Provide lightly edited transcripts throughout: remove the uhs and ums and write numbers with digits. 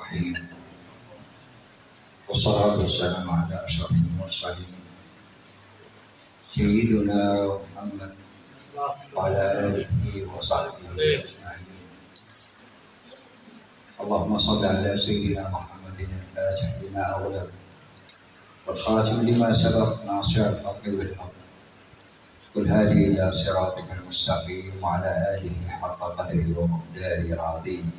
الرحيم والصلاة والسلام على أشرف المرسلين سيدنا محمد وعلى آله وصحبه أجمعين. اللهم صل على سيدنا محمد الفاتح لما أغلق والخاتم لما سبق ناصر الحق بالحق والهادي إلى صراطك المستقيم وعلى آله حق قدره ومقداره العظيم.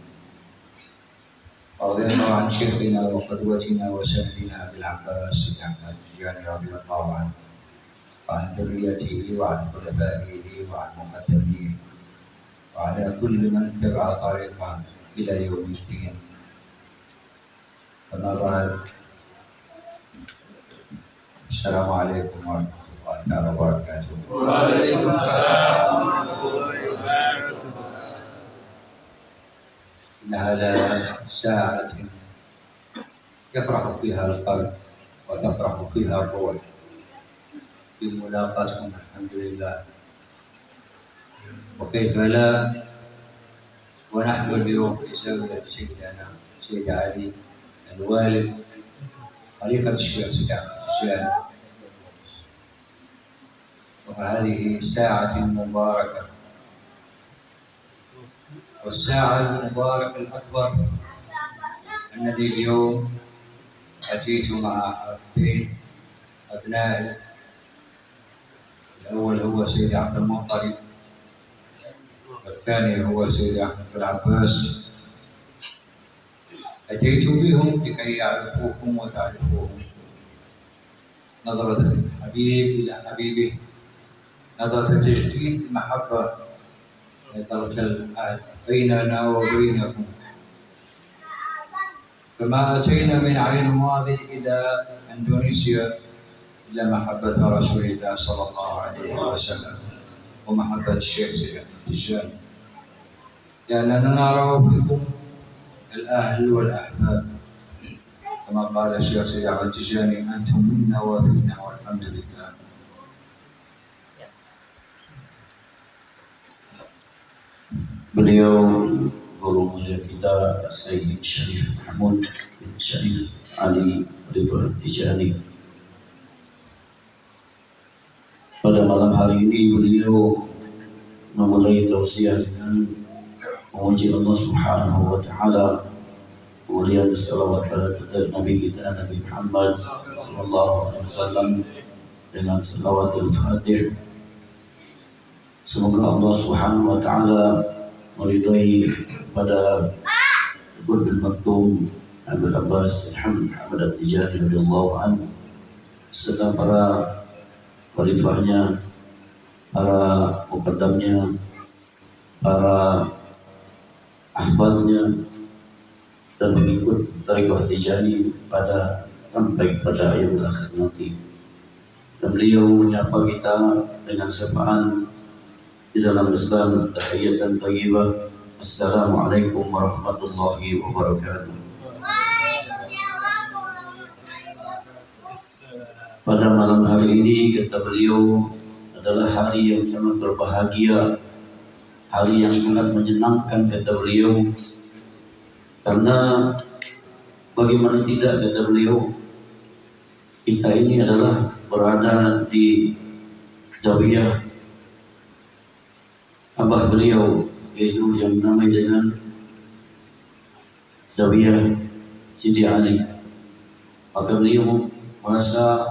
رضي الله عن شيخنا وقدوتنا وسندنا أبي العباس أحمد التجاني رضي الله عنه وعن ذريته وعن خلفائه وعن مقدميه وعلى كل من تبع طريقه إلى يوم الدين. أما بعد، السلام عليكم ورحمة الله وبركاته. وعليكم السلام ورحمة الله وبركاته. إنها ساعة يفرح فيها القلب وتفرح فيها الروح بملاقاتكم، الحمد لله. وكيف لا ونحن اليوم في زاوية سيدنا سيد علي الوالد خليفة الشيخ سيد أحمد التجاني، وهذه ساعة مباركة، والساعة المباركة الأكبر أنني اليوم أتيت مع أبين أبنائي. الأول هو سيد عبد المطلب، والثاني هو سيد أحمد العباس. أتيت بهم لكي يعرفوكم وتعرفوهم، نظرة الحبيب إلى حبيبه، نظرة تجديد المحبة، نظرة العهد بيننا وبينكم. فما أتينا من عين ماضي إلى إندونيسيا إلا محبة رسول الله صلى الله عليه وسلم ومحبة الشيخ سيد أحمد التجاني، لأننا نرى فيكم الأهل والأحباب، كما قال الشيخ سيد أحمد التجاني: أنتم منا وفينا والحمد لله. Beliau guru mulia kita Sayyid Syarif Mahmud bin Syarif Ali Ridwan Tijani. Pada malam hari ini beliau memulai tausiah dengan memuji Allah Subhanahu wa taala, kemudian berselawat pada Nabi kita Nabi Muhammad sallallahu alaihi wasallam dengan salawatul Fatih. Semoga Allah Subhanahu wa taala meridai pada Qutbul Maktum Abul Abbas Muhammad At-Tijani radhiyallahu anhu serta para khalifahnya, para muqaddamnya, para ahfaznya dan pengikut Tariqah Tijani pada sampai pada akhir nanti. Dan beliau menyapa kita dengan sapaan di dalam Islam, tahiyatan thayyibah. Assalamualaikum warahmatullahi wabarakatuh. Pada malam hari ini, kata beliau, adalah hari yang sangat berbahagia, hari yang sangat menyenangkan, kata beliau, karena bagaimana tidak, kata beliau, kita ini adalah berada di zawiyah abah beliau, yaitu yang namanya dengan Zawiyah Sidi Ali. Maka beliau merasa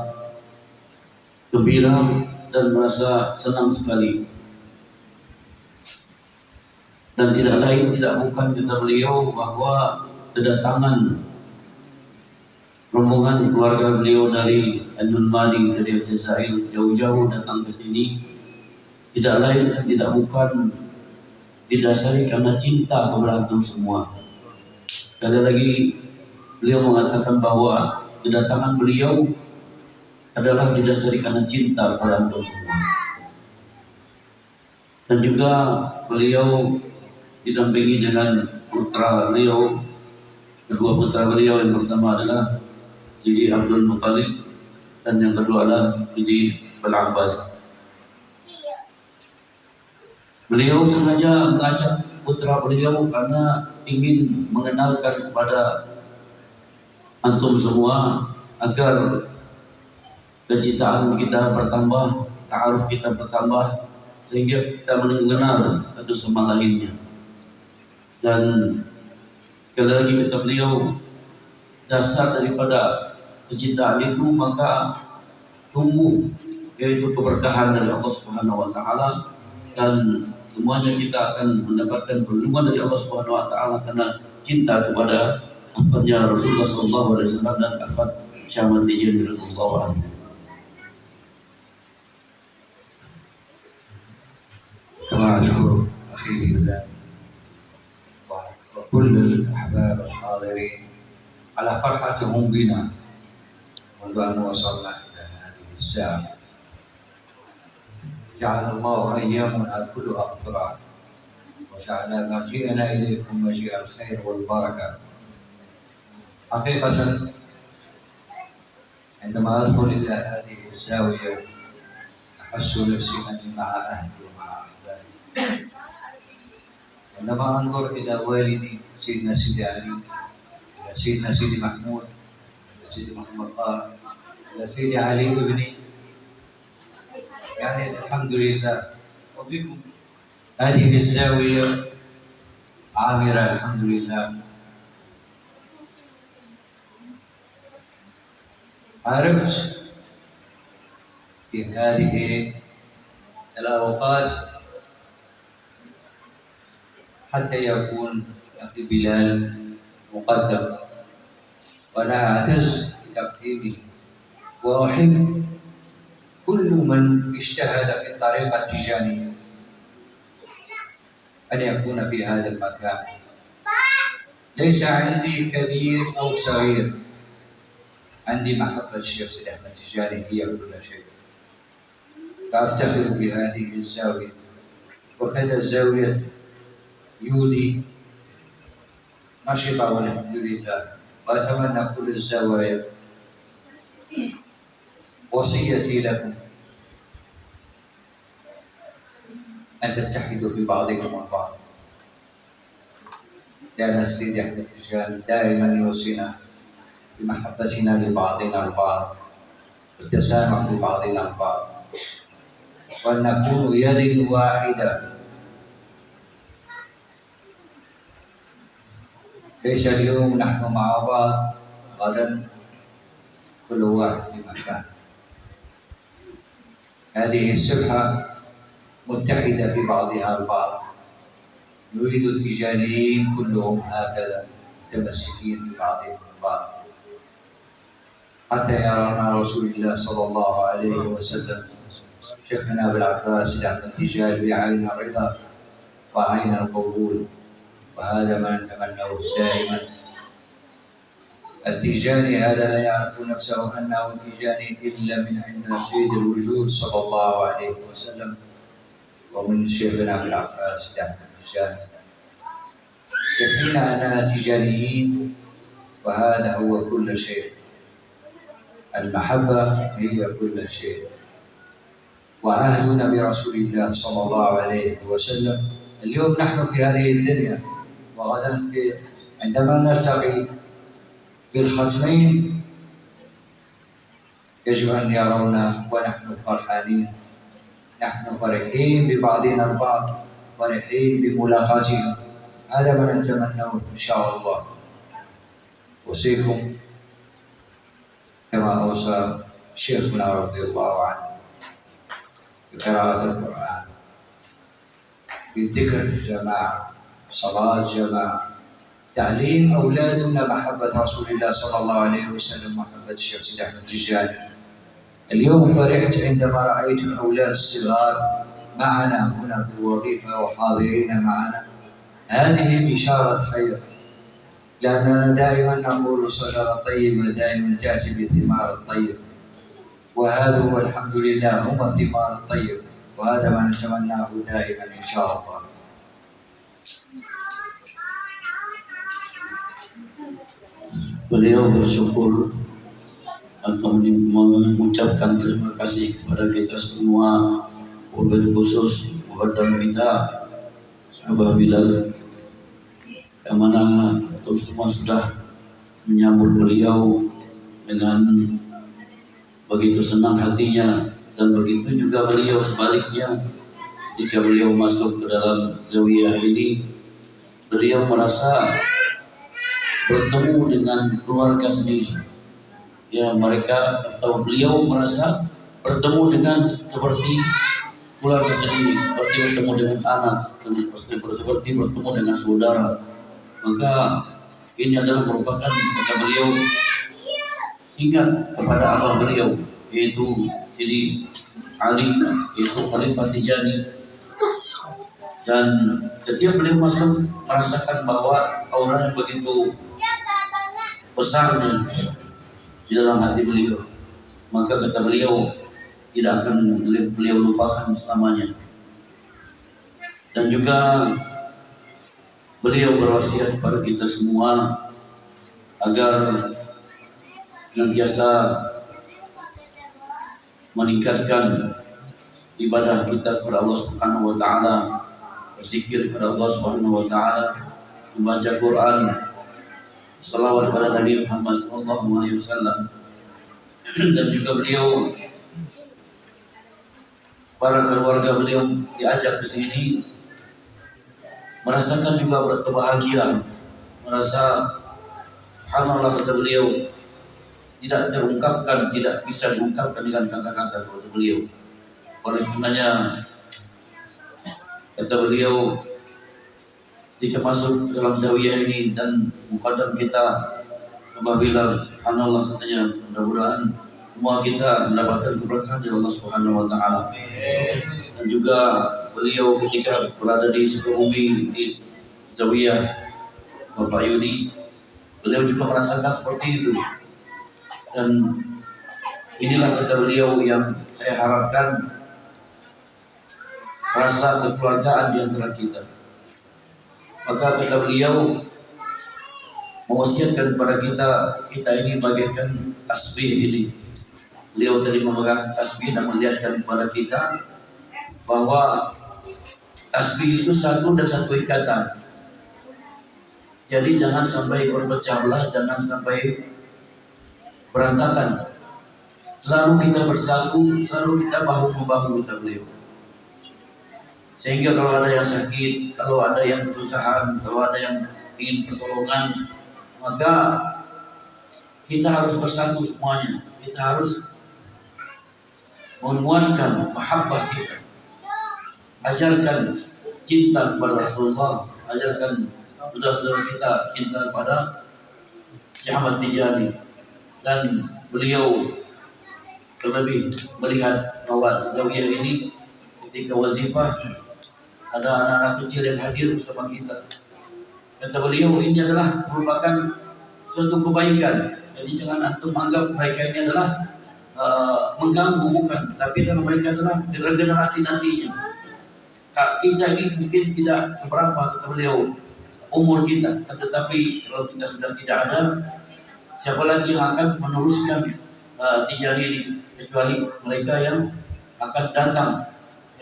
gembira dan merasa senang sekali, dan tidak lain tidak bukan, kata beliau, bahwa kedatangan rombongan keluarga beliau dari Andun Mali, dari Aljazair, jauh-jauh datang ke sini tidak lain dan tidak bukan didasari karena cinta kepada antum semua. Sekali lagi beliau mengatakan bahwa kedatangan beliau adalah didasari karena cinta kepada antum semua. Dan juga beliau didampingi dengan putra beliau, kedua putra beliau, yang pertama adalah Sidi Abdul Muttalib dan yang kedua adalah Sidi Al-Abbas. Beliau sengaja mengajak putra beliau karena ingin mengenalkan kepada antum semua agar kecintaan kita bertambah, ta'aruf kita bertambah, sehingga kita mengenal satu sama lainnya. Dan sekali lagi kata beliau, dasar daripada kecintaan itu maka tumbuh, yaitu keberkahan dari Allah Subhanahu wa taala, dan semuanya kita akan mendapatkan perlindungan dari Allah Subhanahu wa taala karena cinta kepada afatnya Rasulullah sallallahu alaihi wasallam dan afat Syekh Ahmad Tijani radhiyallahu anhu. كما أشكر أخي بالله وكل الأحباب الحاضرين على فرحتهم بنا منذ أن وصلنا إلى هذه الساعة. جعل الله أيامنا كلها أفراح، وجعل مجيئنا إليكم مجيء الخير والبركة. حقيقة عندما أدخل إلى هذه الزاوية أحس نفسي أني مع أهلي ومع أحبابي. عندما أنظر إلى والدي سيدنا سيدي علي، إلى سيدنا سيدي محمود، إلى سيدي محمد طه، إلى سيدي علي ابني، يعني الحمد لله. وبكم هذه الزاوية عامرة الحمد لله. عرفت في هذه الأوقات حتى يكون أخي بلال مقدم، وأنا أعتز بتقديمه وأحب كل من اجتهد في الطريقة التجانية أن يكون في هذا المكان. ليس عندي كبير أو صغير، عندي محبة الشيخ سيدي أحمد التجاني هي كل شيء، فأفتخر بهذه الزاوية، وكذا زاوية يودي نشطة والحمد لله. وأتمنى كل الزوايا. وصيتي لكم أن تتحدوا في بعضكم البعض، لأن سيدي أحمد التجاني دائما يوصينا بمحبتنا لبعضنا البعض والتسامح لبعضنا البعض، وأن نكون يد واحدة. ليس اليوم نحن مع بعض غدا كل واحد في مكان. هذه السبحة متحدة في بعضها البعض. نريد التجانيين كلهم هكذا متمسكين ببعضهم البعض حتى يرانا رسول الله صلى الله عليه وسلم شيخنا أبو العباس أحمد التجاني بعين الرضا وعين القبول، وهذا ما نتمناه دائما. التجاني هذا لا يعرف نفسه أنه تجاني إلا من عند سيد الوجود صلى الله عليه وسلم ومن شيخنا أبو العباس أحمد التجاني. يكفينا أننا تجانيين وهذا هو كل شيء. المحبة هي كل شيء. وعهدنا برسول الله صلى الله عليه وسلم. اليوم نحن في هذه الدنيا، وغدا عندما نلتقي بالختمين يجب أن يرونا ونحن فرحانين. نحن فرحين ببعضنا البعض، فرحين بملاقاتنا. هذا ما نتمناه إن شاء الله. أوصيكم كما أوصى شيخنا رضي الله عنه بقراءة القرآن، بالذكر جماعة، صلاة جماعة، تعليم أولادنا محبة رسول الله صلى الله عليه وسلم، محبة الشيخ سيدي أحمد التجاني. اليوم فرحت عندما رأيت الأولاد الصغار معنا هنا في الوظيفة وحاضرين معنا. هذه بشارة خير، لأننا دائما نقول الشجرة الطيبة دائما تأتي بالثمار الطيب، وهذا هو الحمد لله هم الثمار الطيب، وهذا ما نتمناه دائما إن شاء الله. Beliau bersyukur atau mengucapkan terima kasih kepada kita semua, wabil khusus kepada kita Abah Bilal, yang mana semua sudah menyambut beliau dengan begitu senang hatinya, dan begitu juga beliau sebaliknya ketika beliau masuk ke dalam zawiyah ini, beliau merasa bertemu dengan keluarga sendiri. Ya, mereka atau beliau merasa bertemu dengan seperti keluarga sendiri, seperti bertemu dengan anak, seperti bertemu dengan saudara. Maka ini adalah merupakan, kata beliau, ingat kepada abah beliau, yaitu Sidi Ali, yaitu Khalifah Tijani. Dan setiap beliau masuk merasakan bahwa aura yang begitu besarnya di dalam hati beliau. Maka kata beliau, tidak akan beliau lupakan selamanya. Dan juga beliau berwasiat kepada kita semua agar senantiasa meningkatkan ibadah kita kepada Allah Subhanahu wa taala, berzikir kepada Allah Subhanahu wa taala, membaca Quran, salawat kepada Nabi Muhammad sallallahu alaihi wasallam. Dan juga beliau, para keluarga beliau diajak ke sini merasakan juga berkebahagiaan, merasa subhanallah, kata beliau, tidak terungkapkan, tidak bisa diungkapkan dengan kata-kata, kata beliau. Oleh karenanya kata beliau, jika masuk dalam zawiyah ini dan mukadam kita apabila subhanallah, katanya, mudah-mudahan semua kita mendapatkan keberkahan dari Allah Subhanahu wa taala. Dan juga beliau ketika berada di Sukabumi di zawiyah Bapak Yudi, beliau juga merasakan seperti itu. Dan inilah kata beliau yang saya harapkan, rasa kekeluargaan di antara kita. Maka kata beliau mewasiatkan kepada kita ini bagaikan tasbih ini. Beliau tadi memegang tasbih dan melihatkan kepada kita bahwa tasbih itu satu dan satu ikatan. Jadi jangan sampai berpecah belah, jangan sampai berantakan. Selalu kita bersatu, selalu kita bahu-membahu, kata beliau. Sehingga kalau ada yang sakit, kalau ada yang kesusahan, kalau ada yang ingin pertolongan, maka kita harus bersatu semuanya. Kita harus menguatkan mahabbah kita, ajarkan cinta kepada Rasulullah, ajarkan saudara-saudara kita cinta kepada Syekh Ahmad Tijani. Dan beliau terlebih melihat bahwa zawiyah ini ketika wazifah ada anak-anak kecil yang hadir bersama kita. Kata beliau, ini adalah merupakan suatu kebaikan. Jadi jangan antum anggap mereka ini adalah mengganggu, bukan. Tapi dalam mereka adalah generasi nantinya. Kita ini mungkin tidak seberapa, kata beliau, umur kita. Tetapi kalau kita sudah tidak ada, siapa lagi yang akan meneruskan Tijani ini kecuali mereka yang akan datang.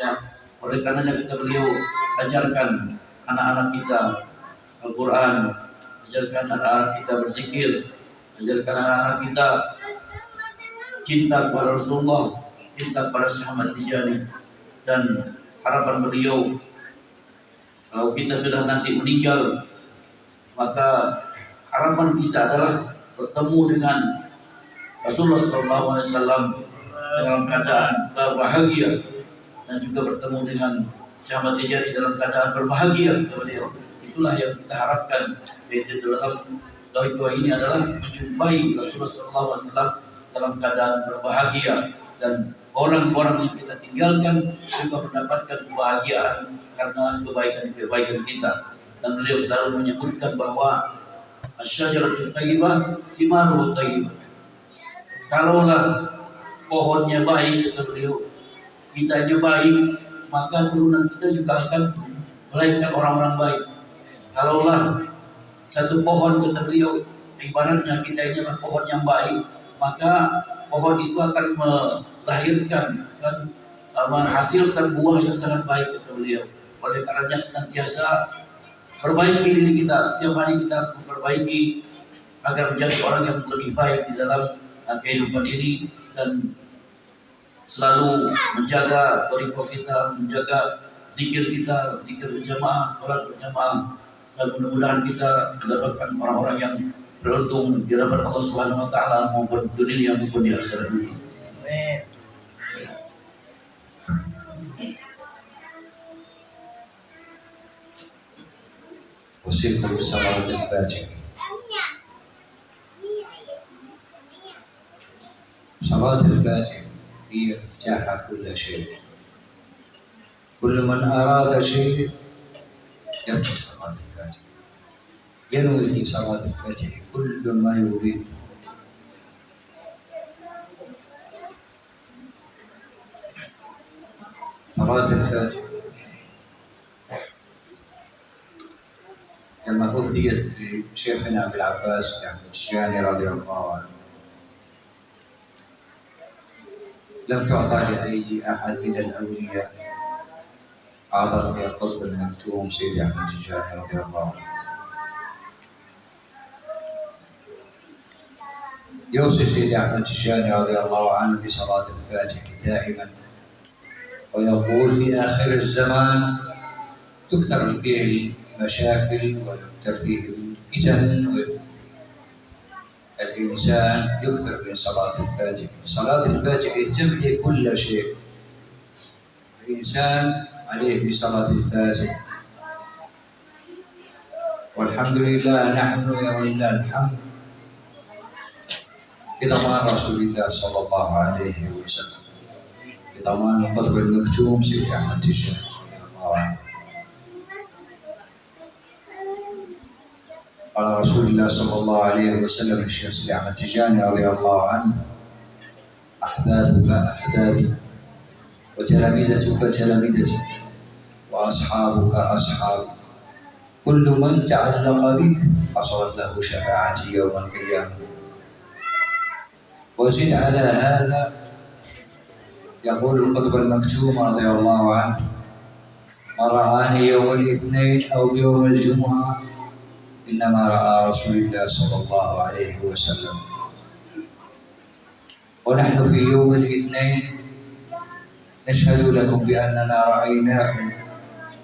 Ya, oleh karenanya kata beliau, ajarkan anak-anak kita Al-Quran, ajarkan anak-anak kita berzikir, ajarkan anak-anak kita cinta kepada Rasulullah, cinta kepada Syekh Ahmad Tijani. Dan harapan beliau, kalau kita sudah nanti meninggal, maka harapan kita adalah bertemu dengan Rasulullah SAW dalam keadaan berbahagia, dan juga bertemu dengan Syekh Ahmad Tijani dalam keadaan berbahagia kepada beliau. Itulah yang kita harapkan, yaitu dalam dua ini adalah menjumpai Rasulullah SAW dalam keadaan berbahagia, dan orang-orang yang kita tinggalkan juga mendapatkan kebahagiaan karena kebaikan kita. Dan beliau selalu menyebutkan bahwa asy-syajaratul thayyibah thimaruhu thayyibah. Kalaulah pohonnya baik, kata beliau, kitanya baik, maka turunan kita juga akan melahirkan orang-orang baik. Kalaulah satu pohon, kata beliau, ibaratnya kita ini adalah pohon yang baik, maka pohon itu akan melahirkan dan menghasilkan buah yang sangat baik, kata beliau. Oleh karenanya senantiasa perbaiki diri kita, setiap hari kita harus memperbaiki agar menjadi orang yang lebih baik di dalam kehidupan ini dan selalu menjaga thariqah kita, menjaga zikir kita, zikir berjamaah, salat berjamaah, dan mudah-mudahan kita mendapatkan orang-orang yang beruntung di hadapan Allah Subhanahu wa taala maupun dunia maupun di akhirat nanti. أوصيكم بصلاة الفجر. صلاة الفجر هي مفتاح كل شيء. كل من أراد شيء يدخل صلاة الفجر، ينوي في صلاة الفجر كل ما يريد. صلاة الفجر لما أهديت لشيخنا أبي العباس أحمد التجاني رضي الله عنه لم تعطى لأي أحد من الأولياء، أعطتني القطب المكتوم سيدي أحمد التجاني رضي الله عنه. يوصي سيدي أحمد التجاني رضي الله عنه بصلاة الفجر دائما، ويقول في آخر الزمان تكثر فيه المشاكل ويكثر فيه الفتن، الإنسان يكثر من صلاة الفجر. صلاة الفجر تمحي كل شيء، الإنسان عليه بصلاة الفجر. والحمد لله نحن يا ولله الحمد بضمان رسول الله صلى الله عليه وسلم، بضمان القطب المكتوم سيدي أحمد التجاني رضي الله عنه. قال رسول الله صلى الله عليه وسلم للشيخ سيدي أحمد التجاني رضي الله عنه: أحبابك أحبابي، وتلامذتك تلامذتي، وأصحابك أصحابي، كل من تعلق بك حصلت له شفاعتي يوم القيامة. وزد على هذا يقول القطب المكتوم رضي الله عنه: من رآني يوم الاثنين أو يوم الجمعة إنما رأى رسول الله صلى الله عليه وسلم. ونحن في يوم الاثنين نشهد لكم بأننا رأيناكم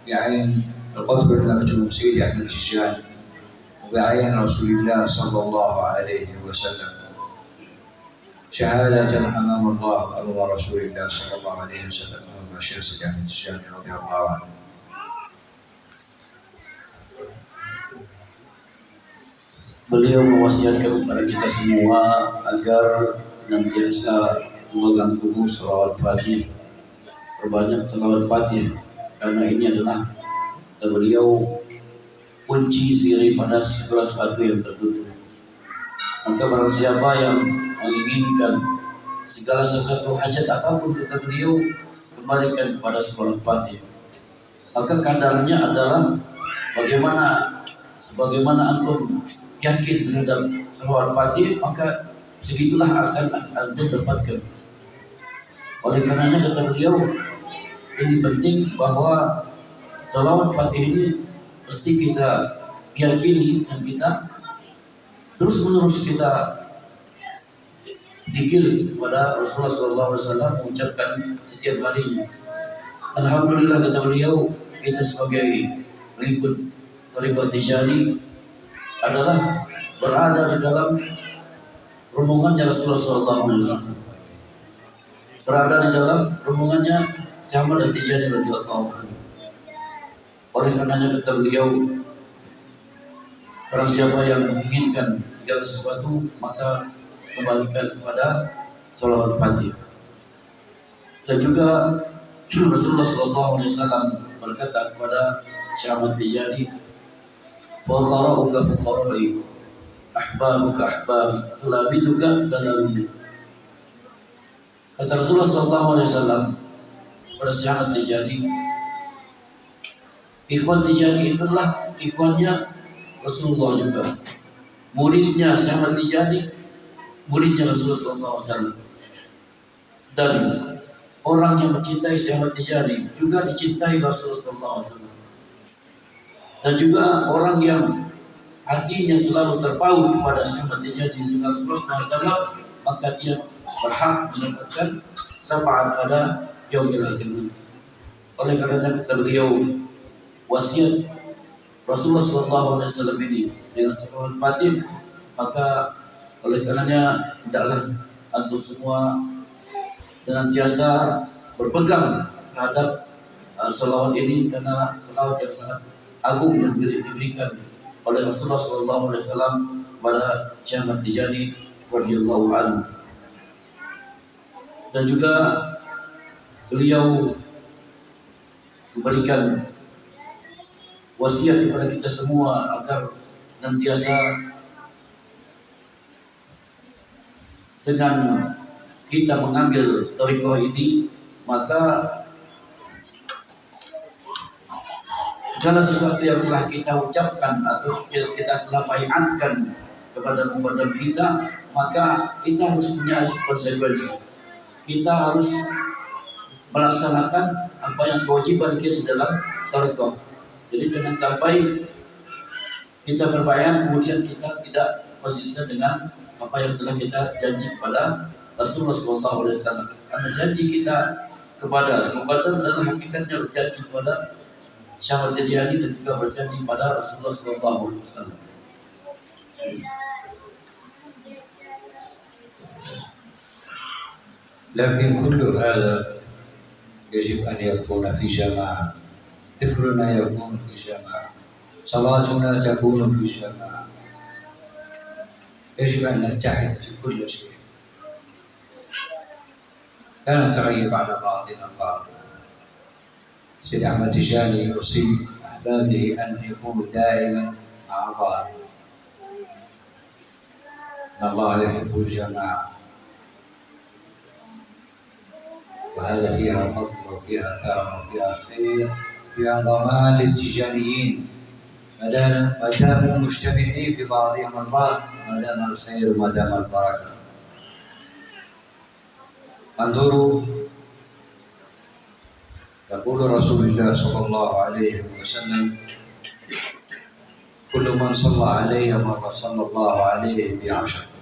بعين القطب المكتوم سيدي أحمد التجاني وبعين رسول الله صلى الله عليه وسلم، شهادة أمام الله وأمام رسول الله صلى الله عليه وسلم وأمام الشيخ سيدي أحمد التجاني رضي الله عنه. Beliau mewasiatkan kepada kita semua agar senantiasa memegang teguh shalawat Fatihah, perbanyak shalawat Fatihah, karena ini adalah kata beliau kunci siri pada segala sesuatu yang tertutup. Maka barang siapa yang menginginkan segala sesuatu hajat apapun, kata beliau, kembalikan kepada shalawat Fatihah. Maka kadarnya adalah sebagaimana antum yakin terhadap shalawat Fatihah, maka segitulah akan antum dapatkan. Oleh karenanya kata beliau, ini penting bahwa shalawat Fatihah ini mesti kita yakini dan kita terus menerus kita zikir kepada Rasulullah SAW, mengucapkan setiap harinya. Alhamdulillah kata beliau, kita sebagai pengikut thariqah Tijani adalah berada di dalam rombongannya Rasulullah SAW, berada di dalam rombongannya Syekh Ahmad At-Tijani radhiyallahu anhu. Oleh karenanya kata beliau, barang siapa yang menginginkan segala sesuatu maka kembalikan kepada shalawat Fatihah. Dan juga Rasulullah SAW berkata kepada Syekh Ahmad Tijani, "Fuqara'uka fuqara'i, ahbabuka ahbabi, talabituka talabiti." Kata Rasulullah SAW kepada Syekh Ahmad Tijani, ikhwan Tijani itu adalah ikhwannya Rasulullah juga, muridnya Syekh Ahmad Tijani, muridnya Rasulullah SAW. Dan orang yang mencintai Syekh Ahmad Tijani juga dicintai Rasulullah SAW. Dan juga orang yang hatinya selalu terpaut kepada syafaat Tijani dengan Rasulullah SAW, maka dia berhak mendapatkan syafaat pada yaumil akhir nanti. Oleh karena kata beliau, wasiat Rasulullah SAW ini dengan syafaat Fatih, maka oleh karenanya hendaklah antum semua senantiasa berpegang terhadap salawat ini, karena salawat yang sangat agung yang diberikan oleh Rasulullah SAW kepada Syekh Ahmad Tijani radhiyallahu anhu. Dan juga beliau memberikan wasiat kepada kita semua agar senantiasa dengan kita mengambil thariqah ini, maka segala sesuatu yang telah kita ucapkan atau kita telah baiatkan kepada muqaddam kita, maka kita harus punya konsekuensi. Kita harus melaksanakan apa yang kewajiban kita dalam thariqah. Jadi jangan sampai kita berbaiat kemudian kita tidak konsisten dengan apa yang telah kita janji kepada Rasulullah SAW. Karena janji kita kepada muqaddam adalah hakikatnya berjanji kepada Syekh Ahmad Tijani dan juga berjanji pada Rasulullah SAW. لكن كل هذا يجب أن يكون في جماعة، ذكرنا يكون في جماعة، صلاتنا تكون في جماعة. يجب أن نتحد في كل شيء، لا نتغيب على بعضنا البعض. سيد أحمد تجاني يوصي أحبابه أن يكونوا دائما مع بعض، إن الله يحب الجماعة، وهذا فيها فضل وفيها كرم وفيها خير، فيها ضمان للتجانيين ما داموا مجتمعين في بعضهم البعض، ما دام الخير وما دام البركة. انظروا، يقول رسول الله صلى الله عليه وسلم: كل من صلى علي مرة صلى الله عليه ب10،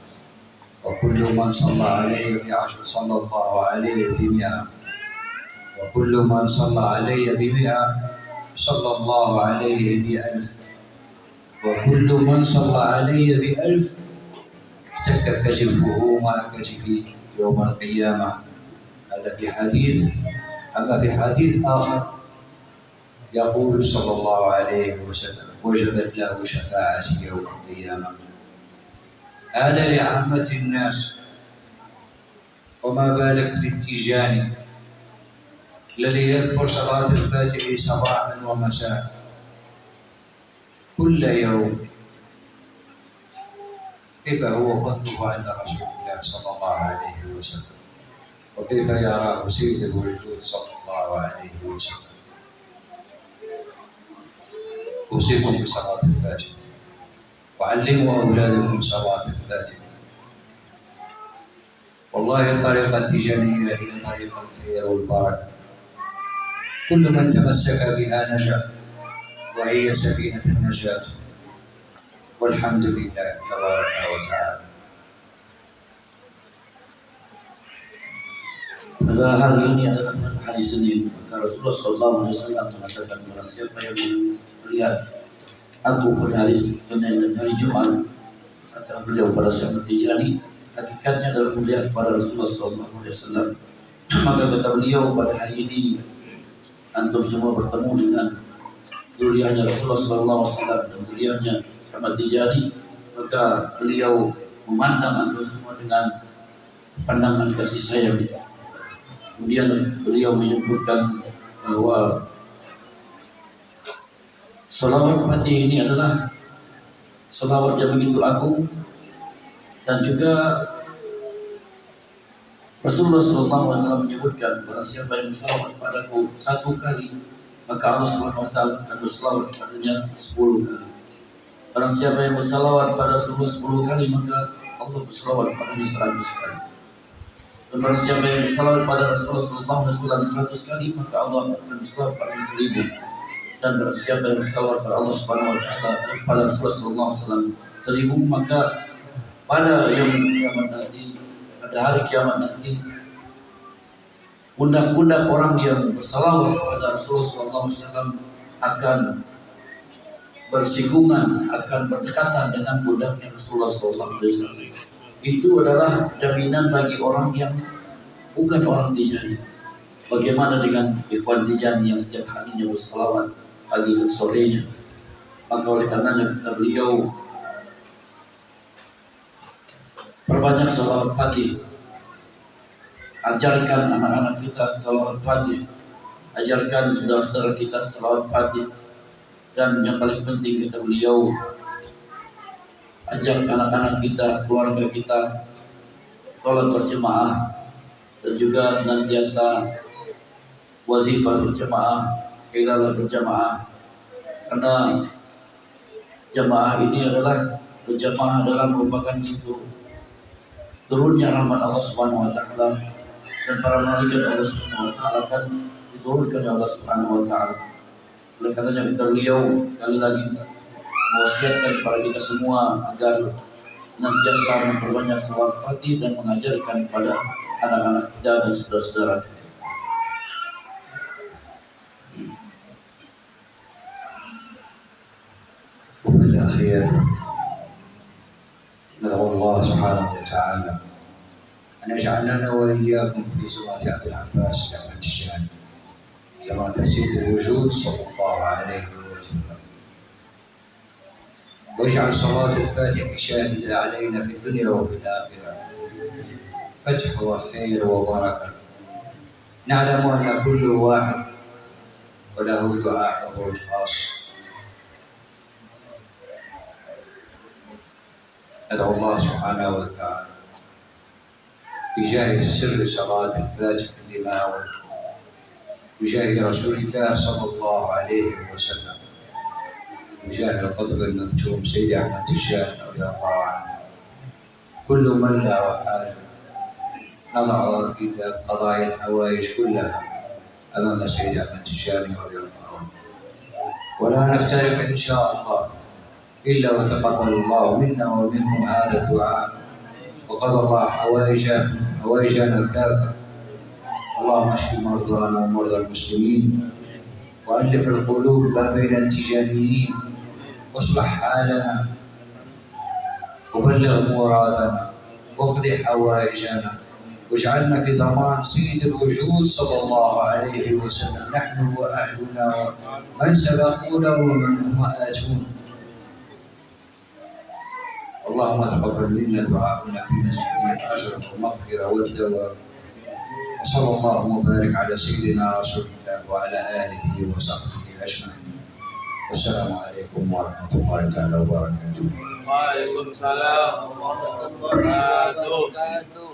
وكل من صلى علي ب10 صلى الله عليه ب100، وكل من صلى علي ب100 صلى الله عليه ب1000، وكل من صلى علي ب1000 احتك كتفه مع كتفي يوم القيامة. هذا في حديث. أما في حديث آخر يقول صلى الله عليه وسلم: وجبت له شفاعتي يوم القيامة. هذا لعامة الناس، وما بالك بالتيجاني الذي يذكر صلاة الفاتح صباحا ومساء كل يوم. كيف هو فضله عند رسول الله صلى الله عليه وسلم، وكيف يراه سيد الوجود صلى الله عليه وسلم. أوصيكم بصلاة الفاتحة، وعلموا أولادكم صلاة الفاتحة. والله الطريقة التجانية هي طريق الخير والبركة، كل من تمسك بها نجا، وهي سفينة النجاة، والحمد لله تبارك وتعالى. Pada hari ini adalah hari Senin, maka Rasulullah SAW mengatakan barang siapa yang melihat aku pada hari Senin dan hari Jumat, kata beliau pada Syekh Ahmad Tijani, hakikatnya adalah melihat pada Rasulullah SAW. Maka kata beliau, pada hari ini antum semua bertemu dengan zuriyahnya Rasulullah SAW dan zuriyahnya Syekh Ahmad Tijani, maka beliau memandang antum semua dengan pandangan kasih sayang. Kemudian beliau menyebutkan bahwa salawat Fatih ini adalah salawat yang begitu agung, dan juga Rasulullah SAW menyebutkan bahwa siapa yang salawat padaku 1 kali, maka Allah SWT akan bersalawat padanya 10 kali. Barang siapa yang bersalawat pada Rasulullah 10 kali, maka Allah bersalawat padanya 100 kali. Dan barang siapa yang bersalawat pada Rasulullah SAW 100 kali, maka Allah akan bersalawat padanya 1000. dan barang siapa yang bersalawat kepada Allah Subhanahu wa taala pada Rasulullah sallallahu alaihi wasallam 1000, maka pada yaumul kiamat nanti, pada hari kiamat nanti, pundak-pundak orang yang bersalawat kepada Rasulullah sallallahu alaihi wasallam akan bersinggungan, akan berdekatan dengan pundaknya Rasulullah sallallahu alaihi wasallam. Itu adalah jaminan bagi orang yang bukan orang Tijani. Bagaimana dengan ikhwan Tijani yang setiap harinya bersalawat pagi dan sorenya? Maka oleh karenanya kata beliau, perbanyak salawat Fatih. Ajarkan anak-anak kita salawat Fatih. Ajarkan saudara-saudara kita salawat Fatih. Dan yang paling penting kata beliau, ajak anak-anak kita, keluarga kita salat berjemaah dan juga senantiasa wazifah berjemaah, qilal berjemaah. Karena jemaah ini adalah berjemaah adalah merupakan satu turunnya rahmat Allah Subhanahu wa taala, dan para malaikat Allah Subhanahu wa taala akan diturunkan oleh Allah Subhanahu wa taala. Oleh karenanya kata beliau kali lagi mewasiatkan kepada kita semua agar senantiasa memperbanyak salawat Fatih dan mengajarkan kepada anak-anak kita dan saudara-saudara. وفي الأخير ندعو الله سبحانه وتعالى أن يجعلنا وإياكم في زمرة أبي العباس أحمد التجاني، زمرة سيد الوجود صلى الله عليه وسلم، واجعل صلاة الفاتح شاهدة علينا في الدنيا وفي الآخرة، فتح وخير وبركة. نعلم أن كل واحد وله دعاءه الخاص. ندعو الله سبحانه وتعالى بجاه سر صلاة الفاتح لما ورد، بجاه رسول الله صلى الله عليه وسلم، بجاه القطب المكتوم سيد أحمد التجاني رضي الله عنه، كل من له حاجة نضع قضايا الحوائج كلها أمام سيد أحمد التجاني رضي الله عنه، ولا نفترق إن شاء الله إلا وتقبل الله منا ومنكم هذا الدعاء، وقضى الله حوائجنا كافة. اللهم اشف مرضانا ومرضى المسلمين، وألف القلوب ما بين التجانيين، واصلح حالنا، وبلغ مرادنا، واقض حوائجنا، واجعلنا في ضمان سيد الوجود صلى الله عليه وسلم، نحن وأهلنا ومن سبقونا ومن هم آتون. اللهم تقبل منا دعاءنا في مسجدنا الأجر والمغفرة والثواب. وصلى الله وبارك على سيدنا رسول الله وعلى آله وصحبه أجمعين. والسلام عليكم ورحمة الله تعالى وبركاته. Waalaikumsalam warahmatullahi wabarakatuh.